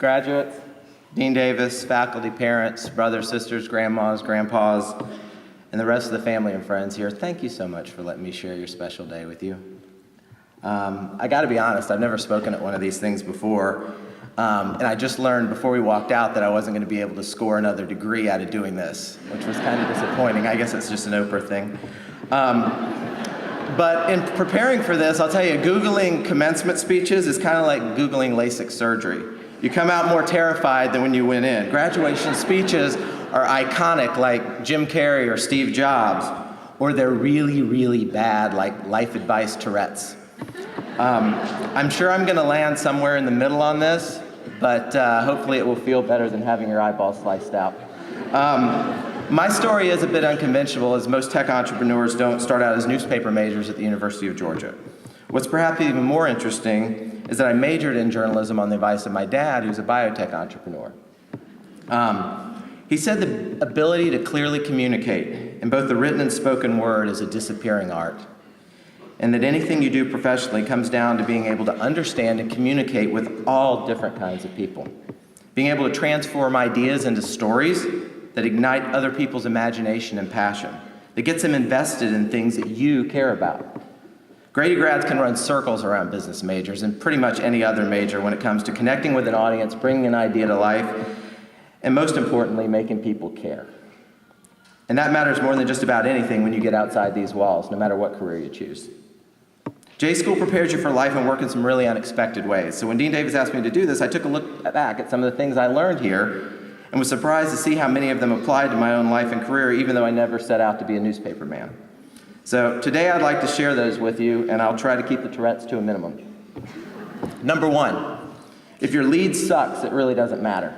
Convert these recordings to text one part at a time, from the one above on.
graduates, Dean Davis, faculty, parents, brothers, sisters, grandmas, grandpas, and the rest of the family and friends here, thank you so much for letting me share your special day with you. I gotta be honest, I've never spoken at one of these things before, and I just learned before we walked out that I wasn't gonna be able to score another degree out of doing this, which was kind of disappointing. I guess it's just an Oprah thing. But in preparing for this, I'll tell you, Googling commencement speeches is kind of like Googling LASIK surgery. You come out more terrified than when you went in. Graduation speeches are iconic, like Jim Carrey or Steve Jobs, or they're really, really bad, like life advice Tourette's. I'm sure I'm gonna land somewhere in the middle on this, but hopefully it will feel better than having your eyeballs sliced out. My story is a bit unconventional, as most tech entrepreneurs don't start out as newspaper majors at the University of Georgia. What's perhaps even more interesting is that I majored in journalism on the advice of my dad, who's a biotech entrepreneur. He said the ability to clearly communicate in both the written and spoken word is a disappearing art, and that anything you do professionally comes down to being able to understand and communicate with all different kinds of people. Being able to transform ideas into stories that ignite other people's imagination and passion, that gets them invested in things that you care about. Grady grads can run circles around business majors and pretty much any other major when it comes to connecting with an audience, bringing an idea to life, and most importantly, making people care. And that matters more than just about anything when you get outside these walls, no matter what career you choose. J-School prepares you for life and work in some really unexpected ways. So when Dean Davis asked me to do this, I took a look back at some of the things I learned here and was surprised to see how many of them applied to my own life and career, even though I never set out to be a newspaper man. So today I'd like to share those with you, and I'll try to keep the Tourette's to a minimum. Number one, if your lead sucks, it really doesn't matter.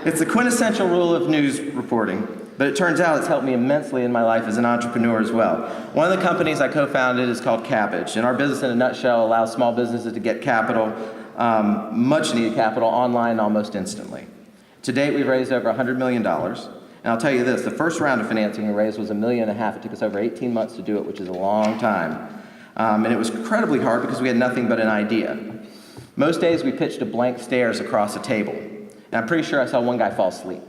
It's the quintessential rule of news reporting, but it turns out it's helped me immensely in my life as an entrepreneur as well. One of the companies I co-founded is called Kabbage, and our business in a nutshell allows small businesses to get capital, much needed capital, online almost instantly. To date, we've raised over $100 million, and I'll tell you this, the first round of financing we raised was $1.5 million. It took us over 18 months to do it, which is a long time. And it was incredibly hard because we had nothing but an idea. Most days we pitched to blank stares across a table, and I'm pretty sure I saw one guy fall asleep.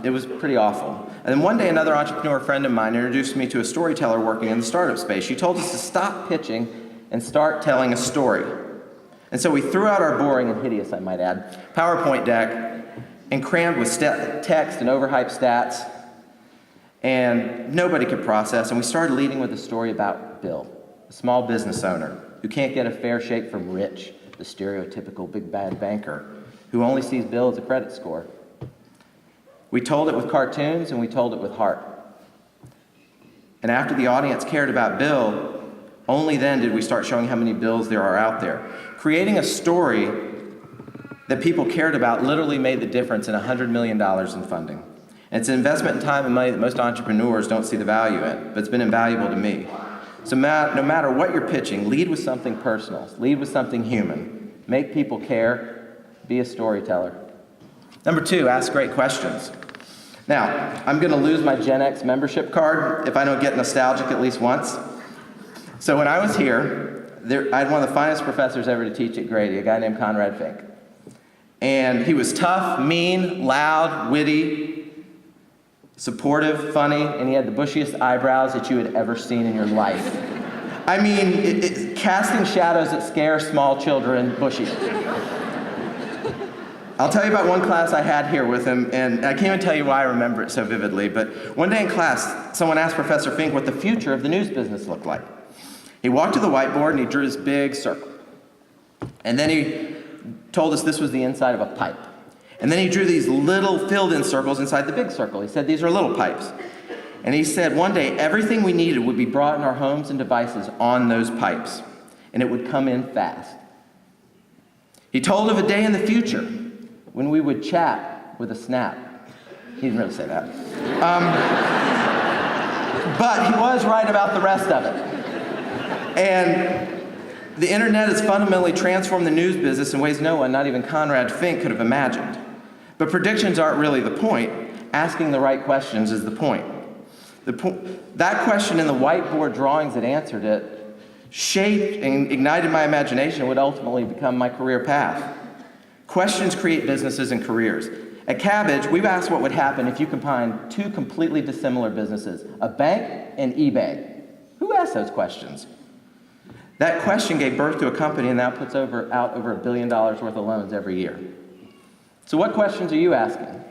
It was pretty awful. And then one day another entrepreneur friend of mine introduced me to a storyteller working in the startup space. She told us to stop pitching and start telling a story. And so we threw out our boring and hideous, I might add, PowerPoint deck and crammed with text and overhyped stats, and nobody could process, and we started leading with a story about Bill, a small business owner who can't get a fair shake from Rich, the stereotypical big bad banker, who only sees Bill as a credit score. We told it with cartoons and we told it with heart. And after the audience cared about Bill, only then did we start showing how many Bills there are out there. Creating a story that people cared about literally made the difference in $100 million in funding. And it's an investment in time and money that most entrepreneurs don't see the value in, but it's been invaluable to me. So no matter what you're pitching, lead with something personal, lead with something human, make people care, be a storyteller. Number two, ask great questions. Now, I'm gonna lose my Gen X membership card if I don't get nostalgic at least once. So when I was here, I had one of the finest professors ever to teach at Grady, a guy named Conrad Fink. And he was tough, mean, loud, witty, supportive, funny, and he had the bushiest eyebrows that you had ever seen in your life. I mean, casting shadows that scare small children, bushy. I'll tell you about one class I had here with him, and I can't even tell you why I remember it so vividly, but one day in class, someone asked Professor Fink what the future of the news business looked like. He walked to the whiteboard and he drew this big circle. And then he told us this was the inside of a pipe. And then he drew these little filled-in circles inside the big circle. He said these are little pipes. And he said one day everything we needed would be brought in our homes and devices on those pipes, and it would come in fast. He told of a day in the future when we would chat with a snap. He didn't really say that. But he was right about the rest of it. And the internet has fundamentally transformed the news business in ways no one, not even Conrad Fink, could have imagined. But predictions aren't really the point. Asking the right questions is the point. That question in the whiteboard drawings that answered it shaped and ignited my imagination and would ultimately become my career path. Questions create businesses and careers. At Kabbage, we've asked what would happen if you combined two completely dissimilar businesses, a bank and eBay. Who asked those questions? That question gave birth to a company and now puts out over $1 billion worth of loans every year. So what questions are you asking?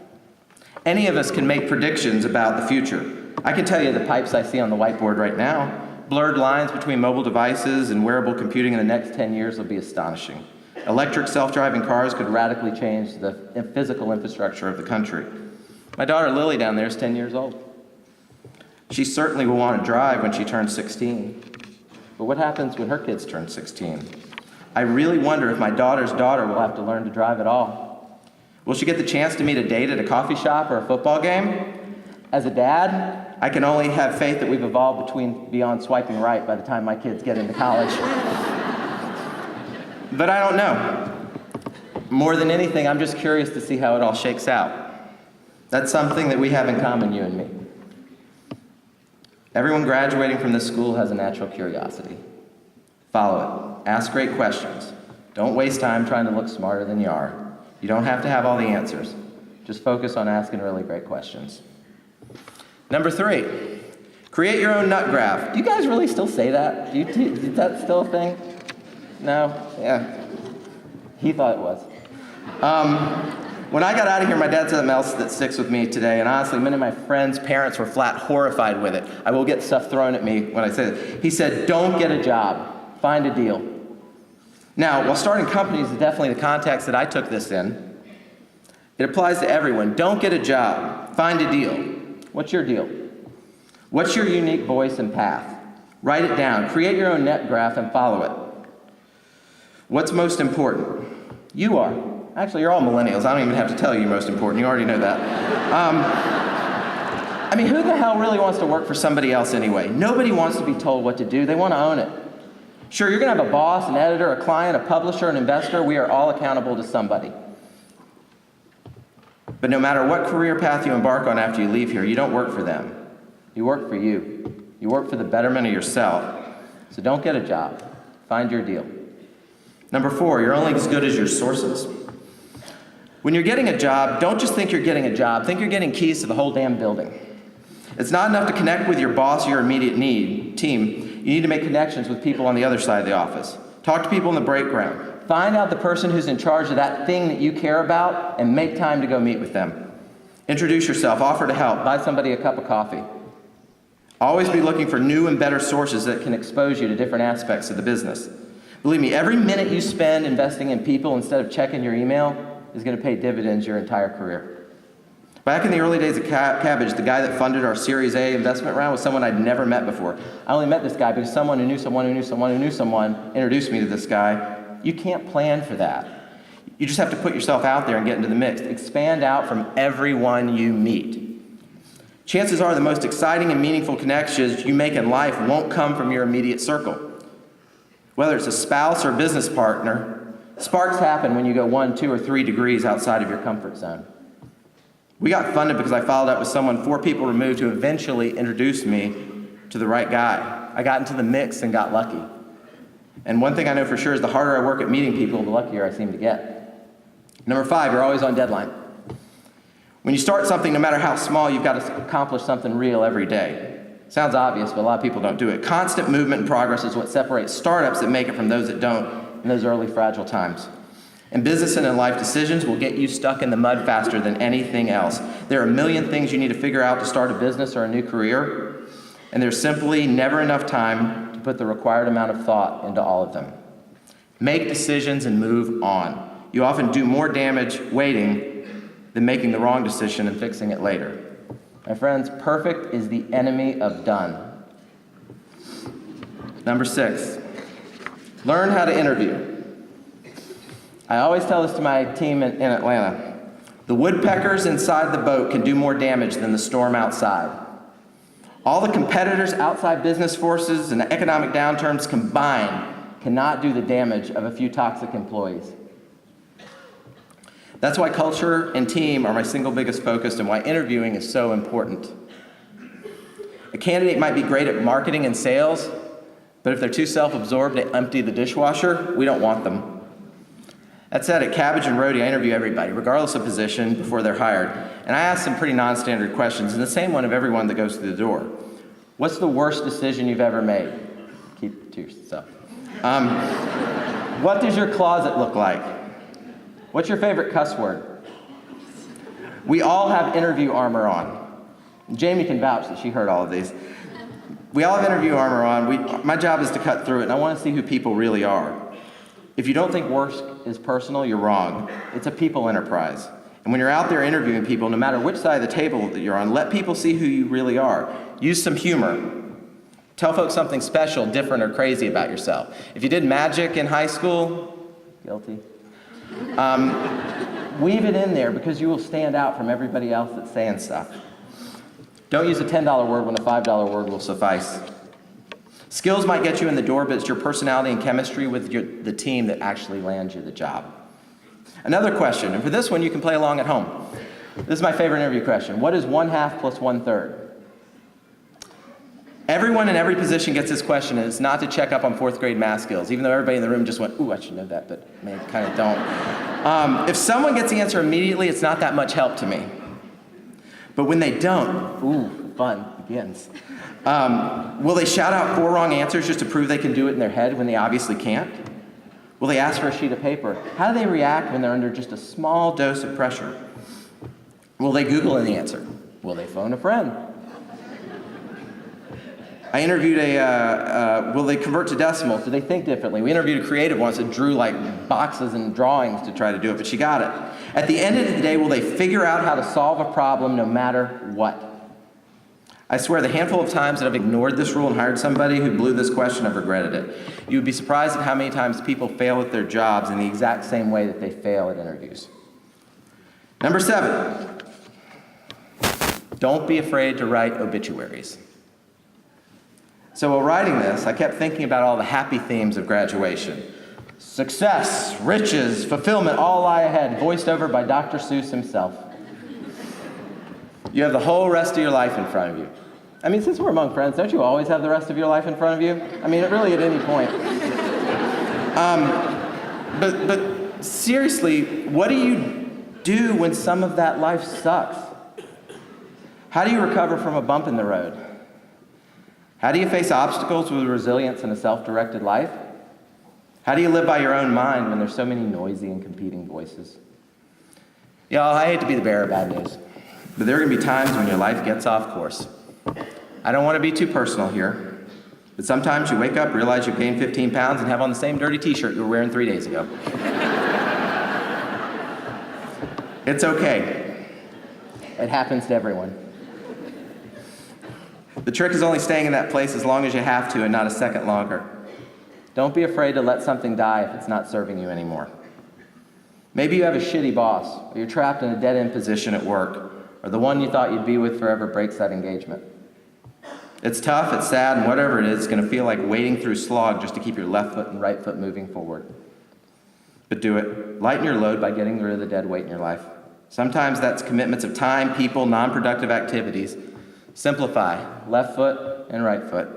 Any of us can make predictions about the future. I can tell you the pipes I see on the whiteboard right now. Blurred lines between mobile devices and wearable computing in the next 10 years will be astonishing. Electric self-driving cars could radically change the physical infrastructure of the country. My daughter Lily down there is 10 years old. She certainly will want to drive when she turns 16. But what happens when her kids turn 16? I really wonder if my daughter's daughter will have to learn to drive at all. Will she get the chance to meet a date at a coffee shop or a football game? As a dad, I can only have faith that we've evolved beyond swiping right by the time my kids get into college. But I don't know. More than anything, I'm just curious to see how it all shakes out. That's something that we have in common, you and me. Everyone graduating from this school has a natural curiosity. Follow it. Ask great questions. Don't waste time trying to look smarter than you are. You don't have to have all the answers. Just focus on asking really great questions. Number 3, create your own nut graph. Do you guys really still say that? Is that still a thing? No? Yeah. He thought it was. When I got out of here, my dad said something else that sticks with me today, and honestly, many of my friends' parents were flat horrified with it. I will get stuff thrown at me when I say it. He said, don't get a job, find a deal. Now, while starting companies is definitely the context that I took this in, it applies to everyone. Don't get a job, find a deal. What's your deal? What's your unique voice and path? Write it down, create your own net graph and follow it. What's most important? You are. Actually, you're all millennials. I don't even have to tell you you're most important. You already know that. I mean, who the hell really wants to work for somebody else anyway? Nobody wants to be told what to do. They want to own it. Sure, you're going to have a boss, an editor, a client, a publisher, an investor. We are all accountable to somebody. But no matter what career path you embark on after you leave here, you don't work for them. You work for you. You work for the betterment of yourself. So don't get a job. Find your deal. Number 4, you're only as good as your sources. When you're getting a job, don't just think you're getting a job. Think you're getting keys to the whole damn building. It's not enough to connect with your boss or your immediate team. You need to make connections with people on the other side of the office. Talk to people in the break ground. Find out the person who's in charge of that thing that you care about and make time to go meet with them. Introduce yourself, offer to help, buy somebody a cup of coffee. Always be looking for new and better sources that can expose you to different aspects of the business. Believe me, every minute you spend investing in people instead of checking your email is going to pay dividends your entire career. Back in the early days of Kabbage, the guy that funded our Series A investment round was someone I'd never met before. I only met this guy because someone who knew someone who knew someone who knew someone introduced me to this guy. You can't plan for that. You just have to put yourself out there and get into the mix. Expand out from everyone you meet. Chances are the most exciting and meaningful connections you make in life won't come from your immediate circle. Whether it's a spouse or a business partner, sparks happen when you go 1, 2, or 3 degrees outside of your comfort zone. We got funded because I followed up with someone 4 people removed who eventually introduced me to the right guy. I got into the mix and got lucky. And one thing I know for sure is the harder I work at meeting people, the luckier I seem to get. Number 5, you're always on deadline. When you start something, no matter how small, you've got to accomplish something real every day. Sounds obvious, but a lot of people don't do it. Constant movement and progress is what separates startups that make it from those that don't in those early fragile times. And business and in life, decisions will get you stuck in the mud faster than anything else. There are a million things you need to figure out to start a business or a new career, and there's simply never enough time to put the required amount of thought into all of them. Make decisions and move on. You often do more damage waiting than making the wrong decision and fixing it later. My friends, perfect is the enemy of done. Number 6, learn how to interview. I always tell this to my team in Atlanta. The woodpeckers inside the boat can do more damage than the storm outside. All the competitors, outside business forces, and economic downturns combined cannot do the damage of a few toxic employees. That's why culture and team are my single biggest focus and why interviewing is so important. A candidate might be great at marketing and sales, But if they're too self-absorbed to empty the dishwasher, we don't want them. That said, at Kabbage and Roadie, I interview everybody, regardless of position, before they're hired. And I ask some pretty non-standard questions, and the same one of everyone that goes through the door. What's the worst decision you've ever made? Keep it to yourself. What does your closet look like? What's your favorite cuss word? We all have interview armor on. Jamie can vouch that she heard all of these. We all have interview armor on. My job is to cut through it, and I want to see who people really are. If you don't think work is personal, you're wrong. It's a people enterprise. And when you're out there interviewing people, no matter which side of the table that you're on, let people see who you really are. Use some humor. Tell folks something special, different, or crazy about yourself. If you did magic in high school, guilty. Weave it in there because you will stand out from everybody else that's saying stuff. Don't use a $10 word when a $5 word will suffice. Skills might get you in the door, but it's your personality and chemistry with the team that actually lands you the job. Another question, and for this one you can play along at home. This is my favorite interview question. What is 1/2 plus 1/3? Everyone in every position gets this question, and it's not to check up on 4th grade math skills, even though everybody in the room just went, ooh, I should know that, but they kind of don't. If someone gets the answer immediately, it's not that much help to me. But when they don't, ooh, fun begins. Will they shout out 4 wrong answers just to prove they can do it in their head when they obviously can't? Will they ask for a sheet of paper? How do they react when they're under just a small dose of pressure? Will they Google the answer? Will they phone a friend? I interviewed will they convert to decimals? Do they think differently? We interviewed a creative once that drew like boxes and drawings to try to do it, but she got it. At the end of the day, will they figure out how to solve a problem no matter what? I swear the handful of times that I've ignored this rule and hired somebody who blew this question, I've regretted it. You would be surprised at how many times people fail at their jobs in the exact same way that they fail at interviews. Number 7, don't be afraid to write obituaries. So while writing this, I kept thinking about all the happy themes of graduation. Success, riches, fulfillment, all lie ahead, voiced over by Dr. Seuss himself. You have the whole rest of your life in front of you. I mean, since we're among friends, don't you always have the rest of your life in front of you? I mean, really at any point. But seriously, what do you do when some of that life sucks? How do you recover from a bump in the road? How do you face obstacles with resilience and a self-directed life? How do you live by your own mind when there's so many noisy and competing voices? Y'all, I hate to be the bearer of bad news, but there are going to be times when your life gets off course. I don't want to be too personal here, but sometimes you wake up, realize you've gained 15 pounds, and have on the same dirty t-shirt you were wearing 3 days ago. It's okay. It happens to everyone. The trick is only staying in that place as long as you have to and not a second longer. Don't be afraid to let something die if it's not serving you anymore. Maybe you have a shitty boss, or you're trapped in a dead-end position at work, or the one you thought you'd be with forever breaks that engagement. It's tough, it's sad, and whatever it is, it's going to feel like wading through slog just to keep your left foot and right foot moving forward. But do it. Lighten your load by getting rid of the dead weight in your life. Sometimes that's commitments of time, people, non-productive activities. Simplify, left foot and right foot.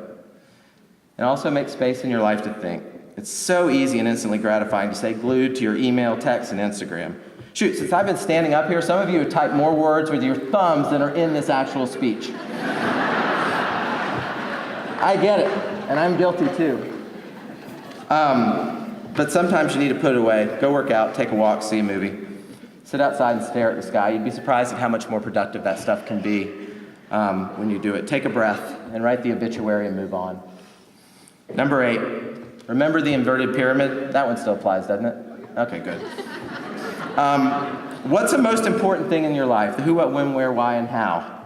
And also make space in your life to think. It's so easy and instantly gratifying to stay glued to your email, text, and Instagram. Shoot, since I've been standing up here, some of you have typed more words with your thumbs than are in this actual speech. I get it, and I'm guilty too. But sometimes you need to put it away. Go work out, take a walk, see a movie. Sit outside and stare at the sky. You'd be surprised at how much more productive that stuff can be when you do it. Take a breath and write the obituary and move on. Number 8, remember the inverted pyramid? That one still applies, doesn't it? Okay, good. What's the most important thing in your life? The who, what, when, where, why, and how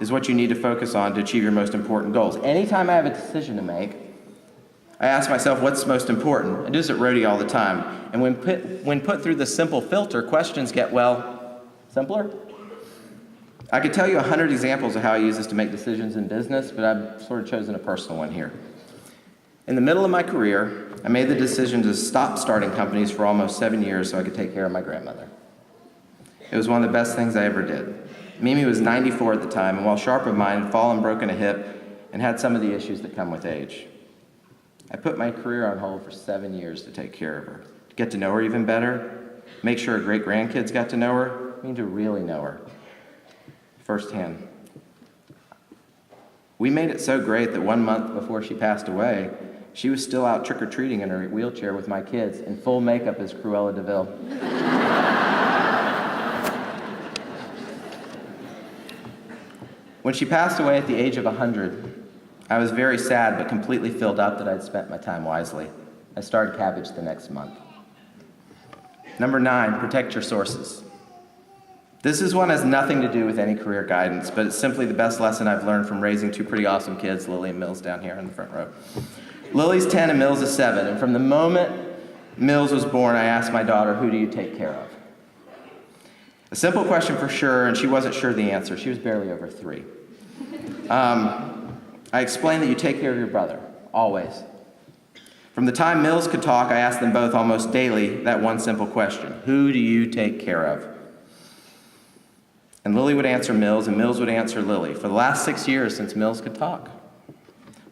is what you need to focus on to achieve your most important goals. Anytime I have a decision to make, I ask myself, what's most important? I do this at Roadie all the time. And when put through the simple filter, questions get, well, simpler. I could tell you 100 examples of how I use this to make decisions in business, but I've sort of chosen a personal one here. In the middle of my career, I made the decision to stop starting companies for almost 7 years so I could take care of my grandmother. It was one of the best things I ever did. Mimi was 94 at the time, and while sharp of mind, had fallen, broken a hip, and had some of the issues that come with age. I put my career on hold for 7 years to take care of her, to get to know her even better, make sure her great-grandkids got to know her, I mean to really know her firsthand. We made it so great that 1 month before she passed away, she was still out trick-or-treating in her wheelchair with my kids in full makeup as Cruella de Vil. When she passed away at the age of 100, I was very sad but completely filled up that I'd spent my time wisely. I started Kabbage the next month. Number 9, protect your sources. This is one that has nothing to do with any career guidance, but it's simply the best lesson I've learned from raising 2 pretty awesome kids, Lily and Mills, down here in the front row. Lily's 10 and Mills is 7, and from the moment Mills was born, I asked my daughter, who do you take care of? A simple question for sure, and she wasn't sure the answer. She was barely over 3. I explained that you take care of your brother, always. From the time Mills could talk, I asked them both almost daily that one simple question: who do you take care of? And Lily would answer Mills, and Mills would answer Lily for the last 6 years since Mills could talk.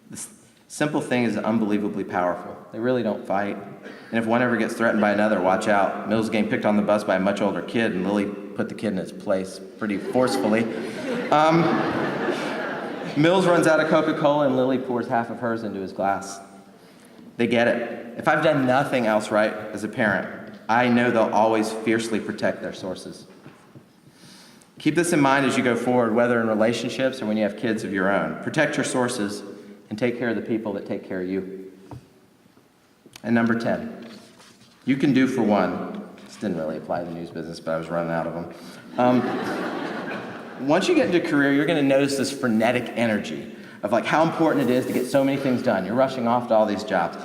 This simple thing is unbelievably powerful. They really don't fight. And if one ever gets threatened by another, watch out. Mills is getting picked on the bus by a much older kid, and Lily put the kid in his place pretty forcefully. Mills runs out of Coca-Cola, and Lily pours half of hers into his glass. They get it. If I've done nothing else right as a parent, I know they'll always fiercely protect their sources. Keep this in mind as you go forward, whether in relationships or when you have kids of your own. Protect your sources and take care of the people that take care of you. And number 10, you can do for one. This didn't really apply to the news business, but I was running out of them. Once you get into a career, you're going to notice this frenetic energy of like how important it is to get so many things done. You're rushing off to all these jobs.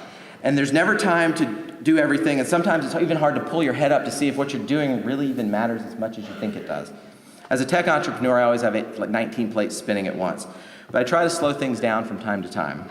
And there's never time to do everything, and sometimes it's even hard to pull your head up to see if what you're doing really even matters as much as you think it does. As a tech entrepreneur, I always have like 19 plates spinning at once. But I try to slow things down from time to time.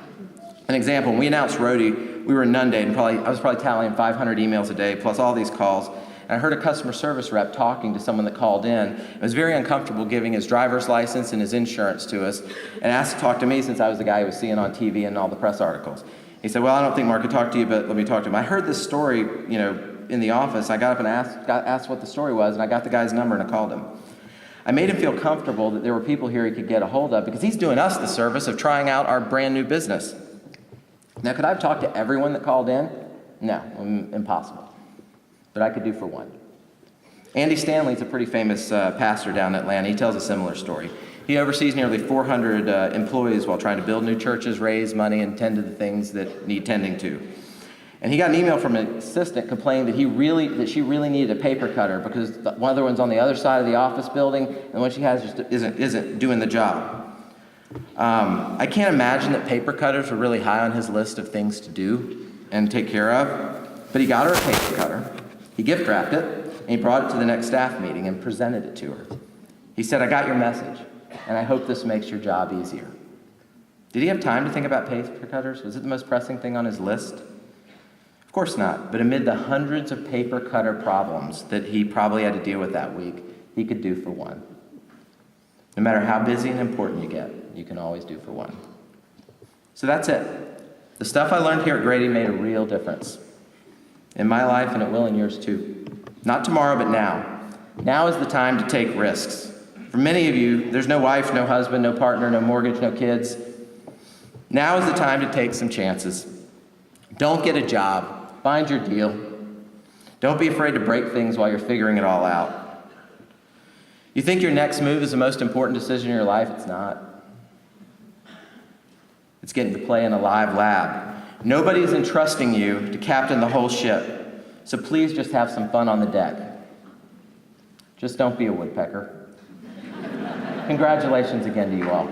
An example, when we announced Roadie, we were inundated, and I was probably tallying 500 emails a day, plus all these calls. And I heard a customer service rep talking to someone that called in. It was very uncomfortable giving his driver's license and his insurance to us, and asked to talk to me since I was the guy he was seeing on TV and all the press articles. He said, well, I don't think Mark could talk to you, but let me talk to him. I heard this story, in the office. I got up and asked what the story was, and I got the guy's number and I called him. I made him feel comfortable that there were people here he could get a hold of because he's doing us the service of trying out our brand new business. Now, could I have talked to everyone that called in? No, impossible. But I could do for one. Andy Stanley's a pretty famous pastor down in Atlanta. He tells a similar story. He oversees nearly 400 employees while trying to build new churches, raise money, and tend to the things that need tending to. And he got an email from an assistant complaining that she really needed a paper cutter because one of the ones on the other side of the office building, and the one she has just isn't doing the job. I can't imagine that paper cutters were really high on his list of things to do and take care of, but he got her a paper cutter. He gift wrapped it, and he brought it to the next staff meeting and presented it to her. He said, I got your message, and I hope this makes your job easier. Did he have time to think about paper cutters? Was it the most pressing thing on his list? Of course not, but amid the hundreds of paper cutter problems that he probably had to deal with that week, he could do for one. No matter how busy and important you get, you can always do for one. So that's it. The stuff I learned here at Grady made a real difference in my life, and it will in yours too. Not tomorrow, but now. Now is the time to take risks. For many of you, there's no wife, no husband, no partner, no mortgage, no kids. Now is the time to take some chances. Don't get a job. Find your deal. Don't be afraid to break things while you're figuring it all out. You think your next move is the most important decision in your life? It's not. It's getting to play in a live lab. Nobody's entrusting you to captain the whole ship, so please just have some fun on the deck. Just don't be a woodpecker. Congratulations again to you all.